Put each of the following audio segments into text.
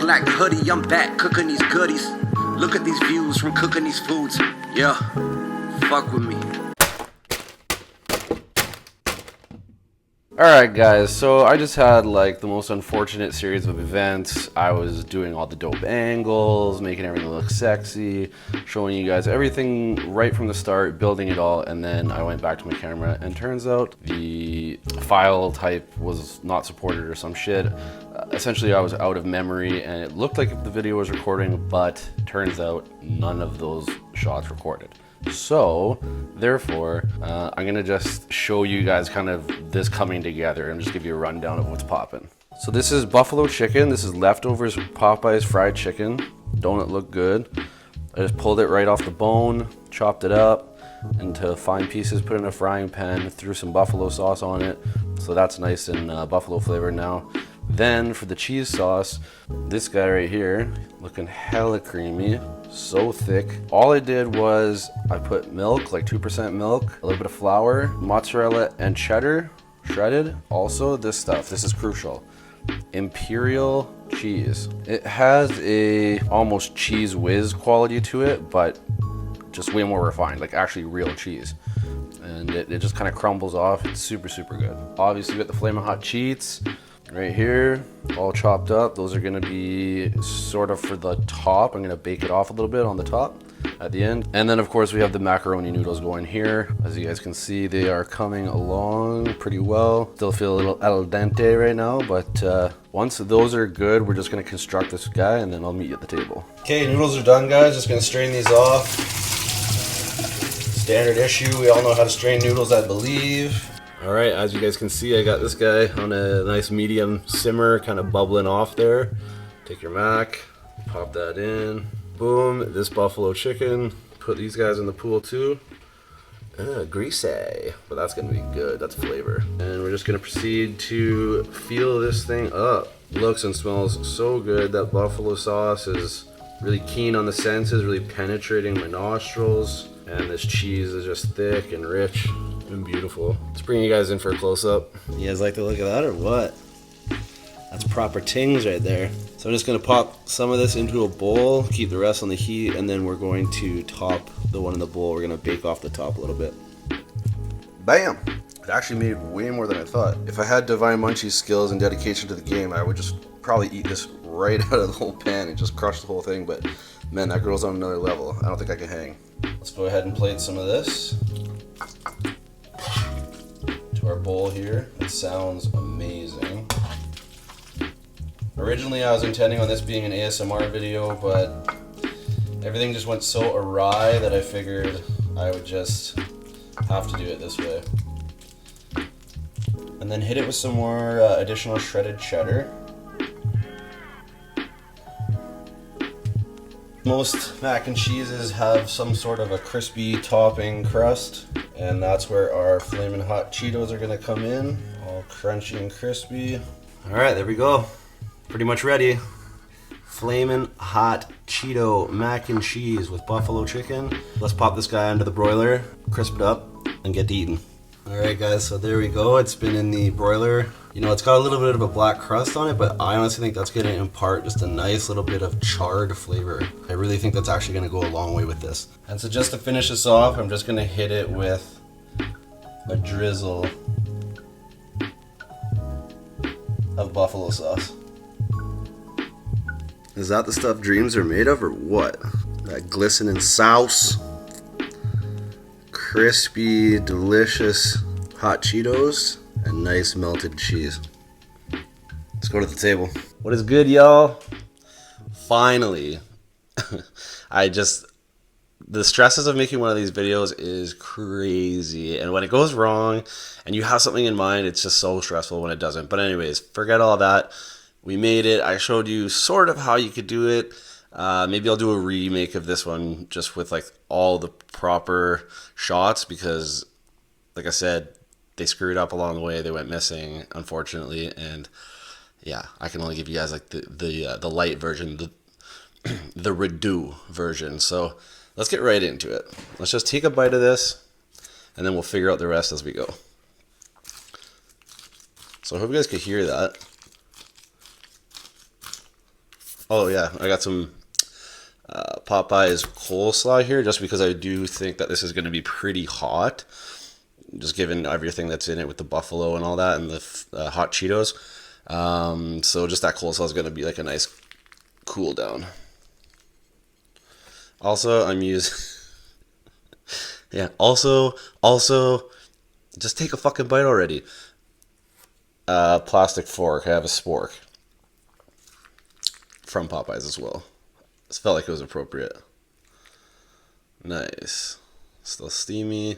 like Hoody, I'm back cooking these goodies. Look at these views from cooking these foods. Yeah, fuck with me. Alright guys, so I just had like the most unfortunate series of events. I was doing all the dope angles, making everything look sexy, showing you guys everything right from the start, building it all, and then I went back to my camera and turns out the file type was not supported or some shit. Essentially I was out of memory and it looked like the video was recording, but turns out none of those shots recorded. So therefore I'm gonna just show you guys kind of this coming together and just give you a rundown of what's popping. So this is buffalo chicken. This is leftovers Popeye's fried chicken. Don't it look good? I just pulled it right off the bone, chopped it up into fine pieces, put it in a frying pan, threw some buffalo sauce on it, so that's nice and buffalo flavor now. Then for the cheese sauce, this guy right here, looking hella creamy, so thick. All I did was I put milk, like 2% milk, a little bit of flour, mozzarella and cheddar, shredded. Also this stuff, this is crucial, imperial cheese. It has a almost cheese whiz quality to it, but just way more refined, like actually real cheese. And it just kind of crumbles off. It's super, super good. Obviously we got the Flamin' Hot Cheats right here, all chopped up. Those are gonna be sort of for the top. I'm gonna bake it off a little bit on the top at the end. And then of course we have the macaroni noodles going here. As you guys can see, they are coming along pretty well. Still feel a little al dente right now, but once those are good, we're just gonna construct this guy and then I'll meet you at the table. Okay, noodles are done, guys. Just gonna strain these off. Standard issue, we all know how to strain noodles, I believe. Alright, as you guys can see, I got this guy on a nice medium simmer, kind of bubbling off there. Take your mac, pop that in. Boom, this buffalo chicken. Put these guys in the pool too. Greasy, but that's gonna be good, that's flavor. And we're just gonna proceed to feel this thing up. Looks and smells so good. That buffalo sauce is really keen on the senses, really penetrating my nostrils. And this cheese is just thick and rich and beautiful. Let's bring you guys in for a close-up. You guys like the look of that or what? That's proper tings right there. So I'm just gonna pop some of this into a bowl, keep the rest on the heat, and then we're going to top the one in the bowl. We're gonna bake off the top a little bit. Bam! It actually made way more than I thought. If I had Divine Munchie's skills and dedication to the game, I would just probably eat this right out of the whole pan and just crush the whole thing, but man, that girl's on another level. I don't think I can hang. Let's go ahead and plate some of this to our bowl here. It sounds amazing. Originally I was intending on this being an ASMR video, but everything just went so awry that I figured I would just have to do it this way. And then hit it with some more additional shredded cheddar. Most mac and cheeses have some sort of a crispy topping crust, and that's where our Flamin' Hot Cheetos are gonna come in, all crunchy and crispy. All right, there we go. Pretty much ready. Flamin' Hot Cheeto mac and cheese with buffalo chicken. Let's pop this guy under the broiler, crisp it up, and get to eating. All right, guys, so there we go. It's been in the broiler. You know, it's got a little bit of a black crust on it, but I honestly think that's going to impart just a nice little bit of charred flavor. I really think that's actually going to go a long way with this. And so just to finish this off, I'm just going to hit it with a drizzle of buffalo sauce. Is that the stuff dreams are made of or what? That glistening sauce. Crispy, delicious hot Cheetos, and nice melted cheese. Let's go to the table. What is good, y'all? Finally. The stresses of making one of these videos is crazy. And when it goes wrong and you have something in mind, it's just so stressful when it doesn't. But anyways, forget all that. We made it. I showed you sort of how you could do it. Maybe I'll do a remake of this one just with like all the proper shots because, like I said, they screwed up along the way. They went missing, unfortunately, and yeah, I can only give you guys like the light version, the redo version. So let's get right into it. Let's just take a bite of this, and then we'll figure out the rest as we go. So I hope you guys could hear that. Oh yeah, I got some Popeye's coleslaw here, just because I do think that this is going to be pretty hot, just given everything that's in it with the buffalo and all that, and the hot Cheetos. So just that coleslaw is going to be like a nice cool down. Also, I'm using yeah. Also, just take a fucking bite already. Plastic fork. I have a spork from Popeyes as well. This felt like it was appropriate. Nice. Still steamy.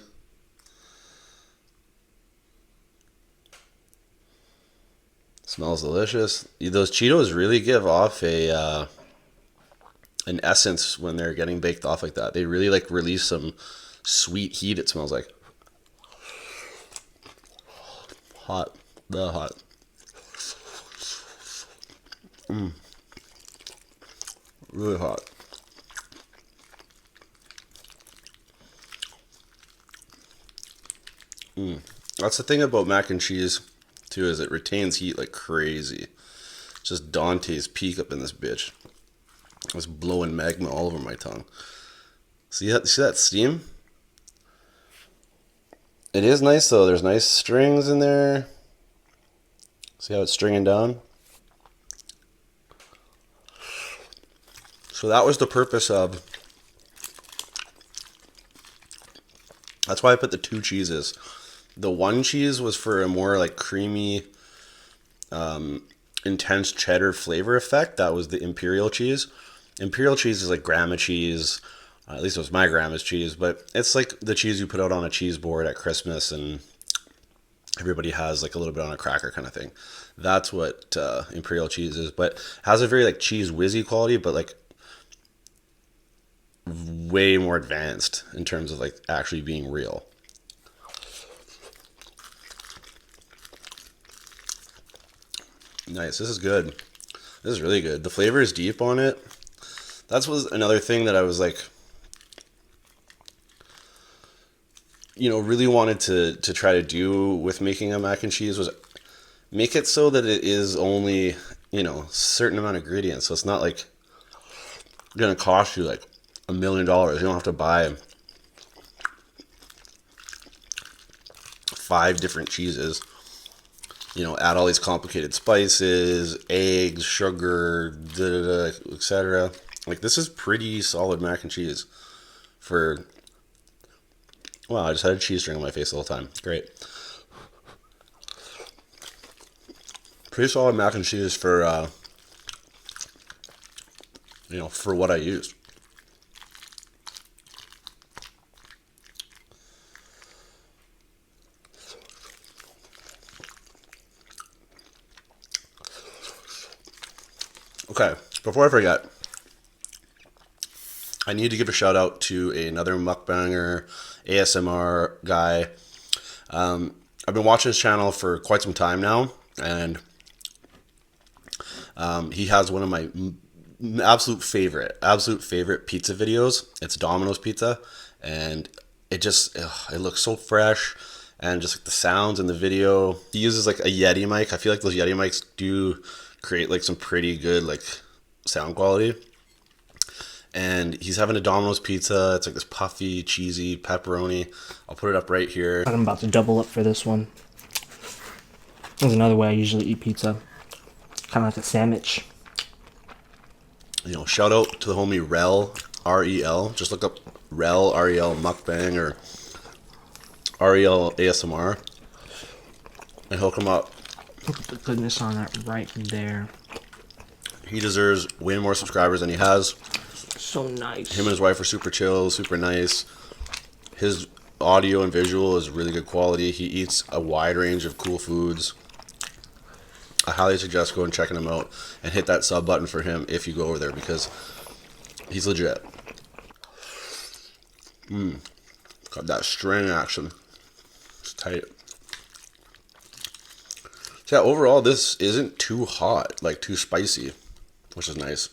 Smells delicious. Those Cheetos really give off a an essence when they're getting baked off like that. They really like release some sweet heat. It smells like hot, the hot. Really hot. That's the thing about mac and cheese too, is it retains heat like crazy. Just Dante's Peak up in this bitch. It's blowing magma all over my tongue. See that steam? It is nice though. There's nice strings in there. See how it's stringing down? So that was the purpose of... That's why I put the 2 cheeses. The 1 cheese was for a more like creamy, intense cheddar flavor effect. That was the Imperial cheese. Imperial cheese is like grandma cheese. At least it was my grandma's cheese. But it's like the cheese you put out on a cheese board at Christmas and everybody has like a little bit on a cracker kind of thing. That's what Imperial cheese is. But it has a very like cheese whizzy quality, but like way more advanced in terms of like actually being real. Nice. This is good. This is really good. The flavor is deep on it. That was another thing that I was like, really wanted to try to do with making a mac and cheese, was make it so that it is only, certain amount of ingredients. So it's not like going to cost you like $1 million. You don't have to buy 5 different cheeses. Add all these complicated spices, eggs, sugar, etc. Like, this is pretty solid mac and cheese for... Wow, I just had a cheese string on my face the whole time. Great. Pretty solid mac and cheese for, for what I used. Okay, before I forget, I need to give a shout out to another mukbanger, ASMR guy. I've been watching his channel for quite some time now, and he has one of my absolute favorite pizza videos. It's Domino's Pizza, and it looks so fresh, and just like the sounds in the video. He uses like a Yeti mic. I feel like those Yeti mics do create like some pretty good like sound quality. And he's having a Domino's pizza. It's like this puffy, cheesy pepperoni. I'll put it up right here. I'm about to double up for this one. There's another way I usually eat pizza. Kind of like a sandwich. Shout out to the homie Rel, R-E-L. Just look up Rel, R-E-L mukbang or R-E-L ASMR. And he'll come up. Put the goodness on that right there. He deserves way more subscribers than he has. So nice. Him and his wife are super chill, super nice. His audio and visual is really good quality. He eats a wide range of cool foods. I highly suggest going and checking him out and hit that sub button for him if you go over there, because he's legit. Got that string action. It's tight. So yeah, overall, this isn't too hot, like too spicy, which is nice,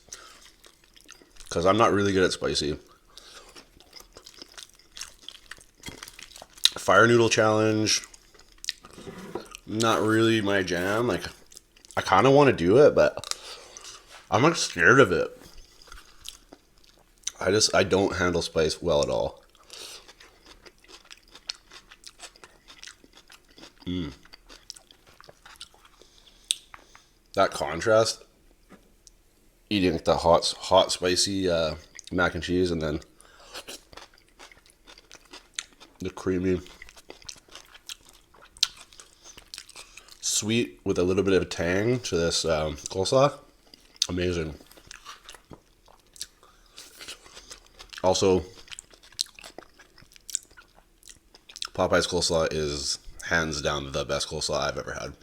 because I'm not really good at spicy. Fire noodle challenge, not really my jam. Like, I kind of want to do it, but I'm like scared of it. I don't handle spice well at all. That contrast, eating the hot spicy mac and cheese, and then the creamy, sweet with a little bit of tang to this coleslaw. Amazing. Also, Popeye's coleslaw is hands down the best coleslaw I've ever had.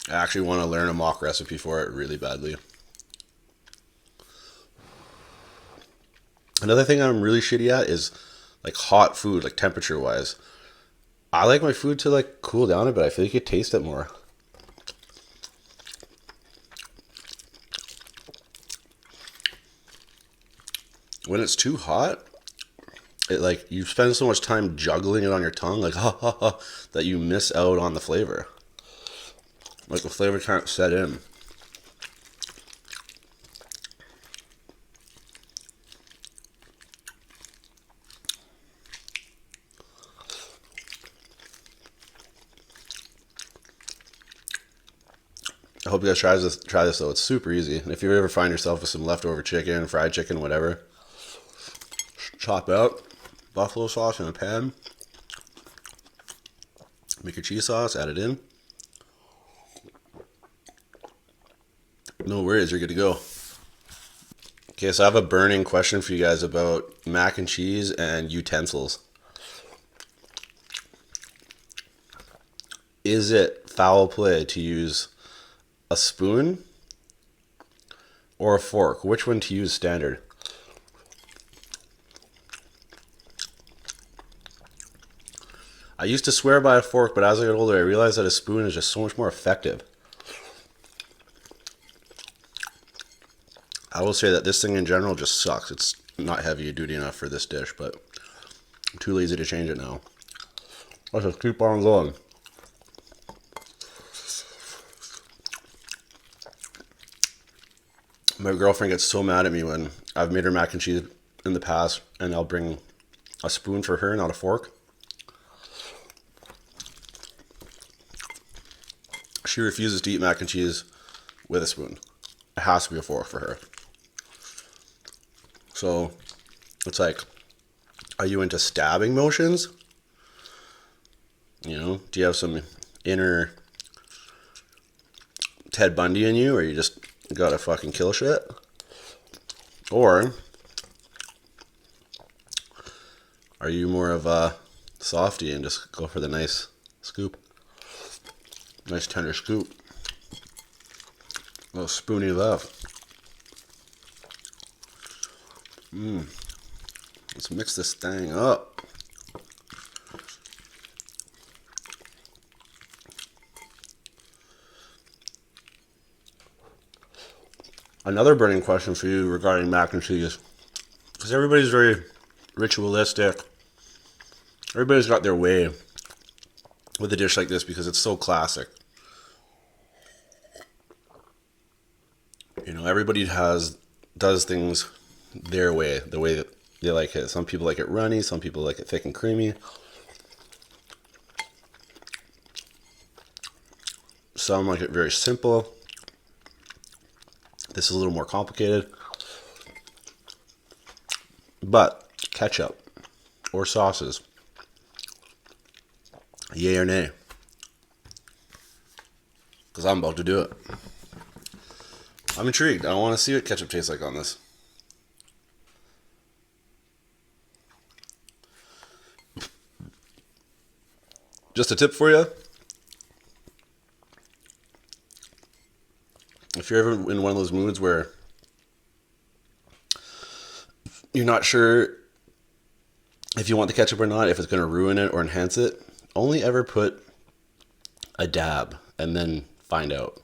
I actually want to learn a mock recipe for it really badly. Another thing I'm really shitty at is like hot food, like temperature wise. I like my food to like cool down a bit. I feel like you taste it more. When it's too hot, it like you spend so much time juggling it on your tongue, like ha ha ha, that you miss out on the flavor. Like the flavor can't set in. I hope you guys try this though. It's super easy. And if you ever find yourself with some leftover chicken, fried chicken, whatever, chop out buffalo sauce in a pan. Make your cheese sauce, add it in. No worries, you're good to go. Okay, so I have a burning question for you guys about mac and cheese and utensils. Is it foul play to use a spoon or a fork? Which one to use standard? I used to swear by a fork, but as I got older, I realized that a spoon is just so much more effective. I will say that this thing in general just sucks. It's not heavy duty enough for this dish, but I'm too lazy to change it now. Let's just keep on going. My girlfriend gets so mad at me when I've made her mac and cheese in the past, and I'll bring a spoon for her, not a fork. She refuses to eat mac and cheese with a spoon. It has to be a fork for her. So it's like, are you into stabbing motions? You know, do you have some inner Ted Bundy in you, or you just gotta fucking kill shit? Or are you more of a softie and just go for the nice scoop? Nice tender scoop. A little spoony love. Let's mix this thing up. Another burning question for you regarding mac and cheese, because everybody's very ritualistic. Everybody's got their way with a dish like this because it's so classic. You know, everybody does things their way, the way that they like it. Some people like it runny, some people like it thick and creamy. Some like it very simple. This is a little more complicated. But ketchup or sauces, yay or nay? Because I'm about to do it. I'm intrigued. I want to see what ketchup tastes like on this. Just a tip for you. If you're ever in one of those moods where you're not sure if you want the ketchup or not, if it's going to ruin it or enhance it, only ever put a dab and then find out.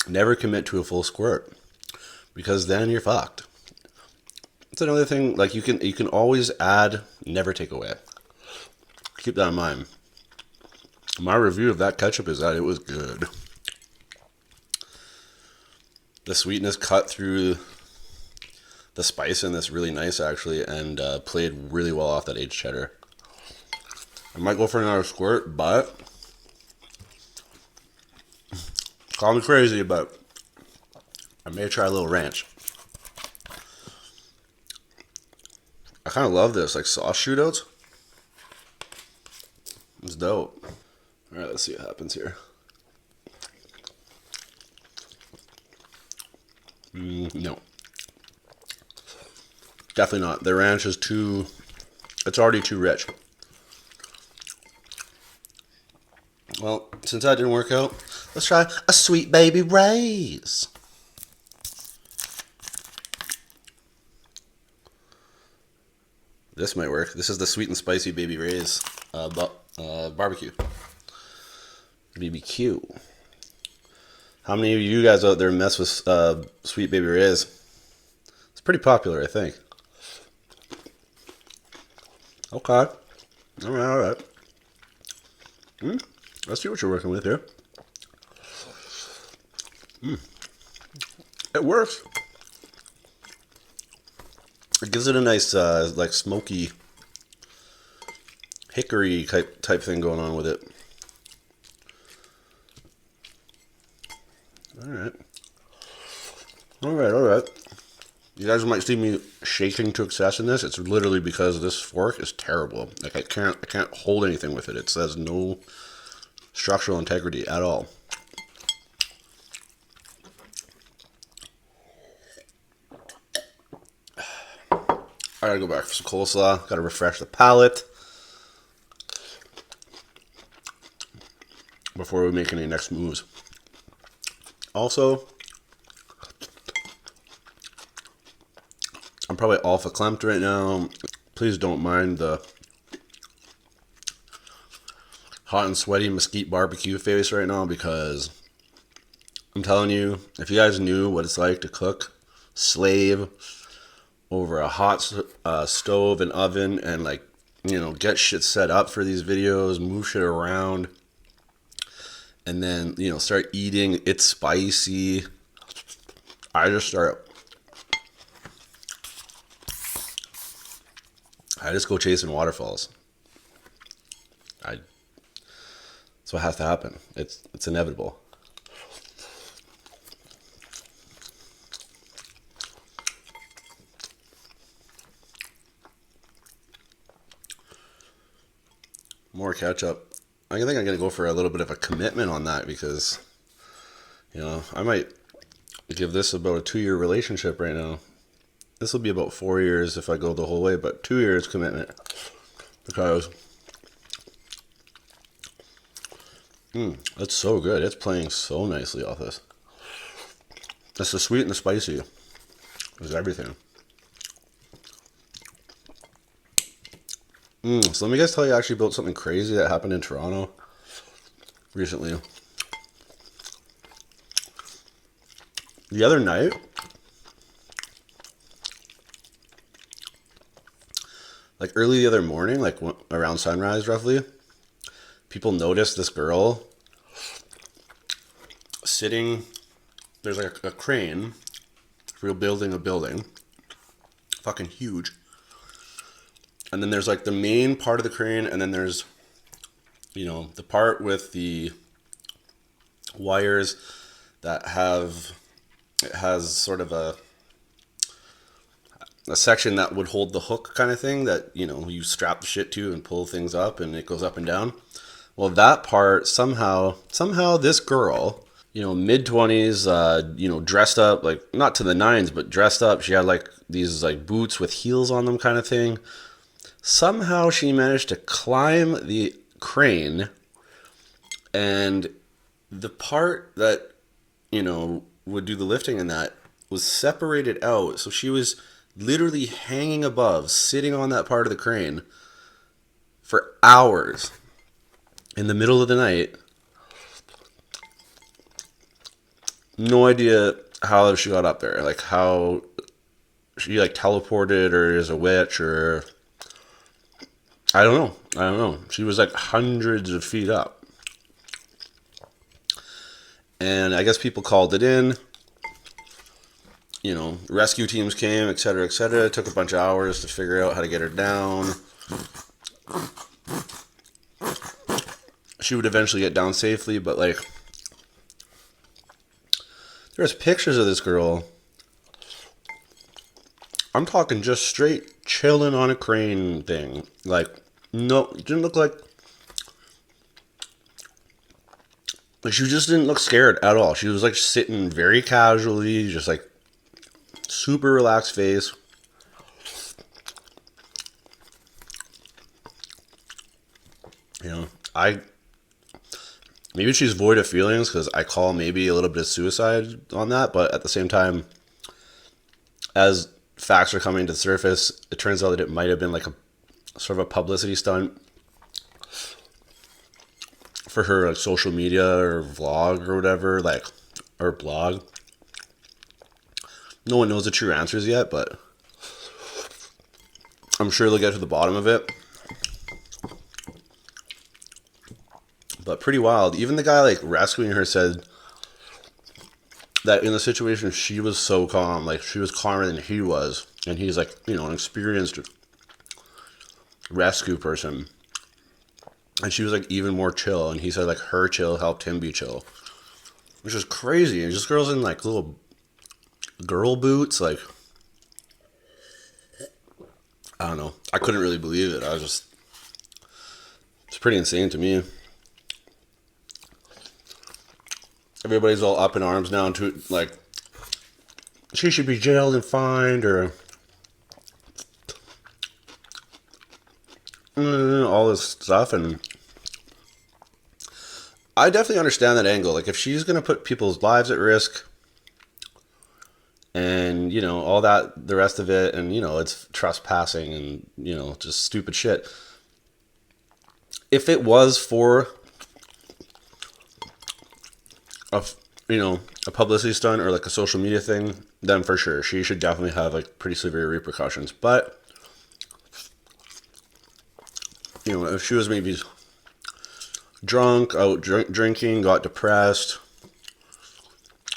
Never commit to a full squirt, because then you're fucked. It's another thing, like you can always add, never take away. Keep that in mind. My review of that ketchup is that it was good. The sweetness cut through the spice in this really nice, actually, and played really well off that aged cheddar. I might go for another squirt, but call me crazy, but I may try a little ranch. I kind of love this, like sauce shootouts. It's dope. All right, let's see what happens here. No. Definitely not. The ranch is too, it's already too rich. Well, since that didn't work out, let's try a Sweet Baby Ray's. This might work. This is the sweet and spicy Baby Ray's barbecue. BBQ. How many of you guys out there mess with Sweet Baby Ray's? It's pretty popular, I think. Okay. Alright. Let's see what you're working with here. It works. It gives it a nice, like smoky, hickory type thing going on with it. Alright. You guys might see me shaking to excess in this. It's literally because this fork is terrible. Like I can't hold anything with it. It says no structural integrity at all. I gotta go back for some coleslaw. Gotta refresh the palate before we make any next moves. Also, I'm probably alpha clamped right now. Please don't mind the hot and sweaty mesquite barbecue face right now, because I'm telling you, if you guys knew what it's like to cook, slave over a hot stove and oven and, like, you know, get shit set up for these videos, move shit around, and then, you know, start eating, it's spicy. I just go chasing waterfalls. That's what has to happen. It's inevitable. More ketchup. I think I'm gonna go for a little bit of a commitment on that, because, you know, I might give this about a 2-year relationship right now. This will be about 4 years if I go the whole way, but 2 years commitment, because it's so good. It's playing so nicely off this. That's the sweet and the spicy. Is everything. So let me guys tell you actually about something crazy that happened in Toronto recently. The other night, like early the other morning, like around sunrise roughly, people noticed this girl sitting. There's like a crane for building a building, fucking huge. And then there's like the main part of the crane, and then there's, you know, the part with the wires that it has sort of a section that would hold the hook kind of thing that, you know, you strap the shit to and pull things up and it goes up and down. Well, that part, somehow this girl, you know, mid-20s, you know, dressed up, like, not to the nines, but dressed up. She had like these like boots with heels on them kind of thing. Somehow she managed to climb the crane, and the part that, you know, would do the lifting in that was separated out. So she was literally hanging above, sitting on that part of the crane for hours in the middle of the night. No idea how she got up there, like how she like teleported or is a witch or I don't know. She was like hundreds of feet up. And I guess people called it in. You know, rescue teams came, etc., etc. It took a bunch of hours to figure out how to get her down. She would eventually get down safely, but like there's pictures of this girl. I'm talking just straight chilling on a crane thing. Like, no, it didn't look like she just didn't look scared at all. She was like sitting very casually, just like super relaxed face. You know, maybe she's void of feelings because I call maybe a little bit of suicide on that, but at the same time, as facts are coming to the surface, it turns out that it might have been like a sort of a publicity stunt for her like social media or vlog or whatever, like, or blog. No one knows the true answers yet, but I'm sure they'll get to the bottom of it. But pretty wild. Even the guy like rescuing her said that in the situation she was so calm, like she was calmer than he was, and he's like, you know, an experienced rescue person, and she was like even more chill, and he said like her chill helped him be chill, which is crazy. And just girls in like little girl boots, like I don't know, I couldn't really believe it. It's pretty insane to me. Everybody's all up in arms now to like she should be jailed and fined or all this stuff. And I definitely understand that angle. Like if she's going to put people's lives at risk and, you know, all that, the rest of it, and, you know, it's trespassing and, you know, just stupid shit. If it was for a publicity stunt or like a social media thing, then for sure she should definitely have like pretty severe repercussions. But you know, if she was maybe drunk, out drinking, got depressed,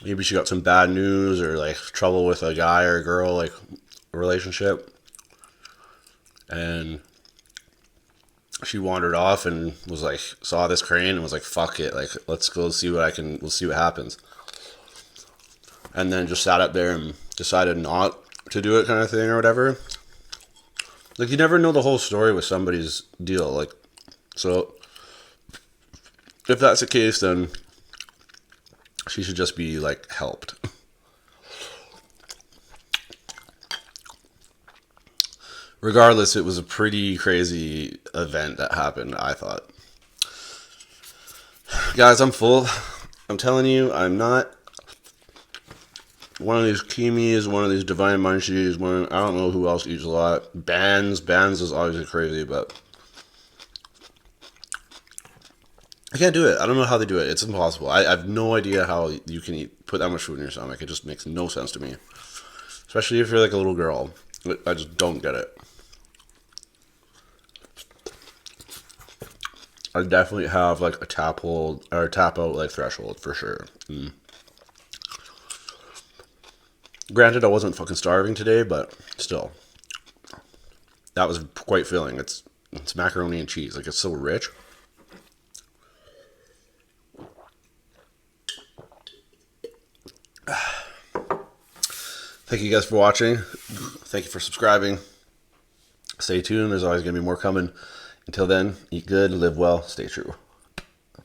maybe she got some bad news or like trouble with a guy or a girl, like a relationship, and she wandered off and was like, saw this crane and was like, fuck it, like let's go see we'll see what happens, and then just sat up there and decided not to do it, kind of thing, or whatever. Like you never know the whole story with somebody's deal, like, so if that's the case, then she should just be like helped. Regardless, it was a pretty crazy event that happened, I thought. Guys, I'm full. I'm telling you, I'm not one of these Kimis, one of these Divine Munchies, I don't know who else eats a lot. Bands is obviously crazy, but I can't do it. I don't know how they do it. It's impossible. I have no idea how you can put that much food in your stomach. It just makes no sense to me. Especially if you're like a little girl. I just don't get it. I definitely have like a tap out like threshold for sure. Granted, I wasn't fucking starving today, but still, that was quite filling. It's macaroni and cheese. Like it's so rich. Thank you guys for watching. Thank you for subscribing. Stay tuned. There's always going to be more coming. Until then, eat good, live well, stay true.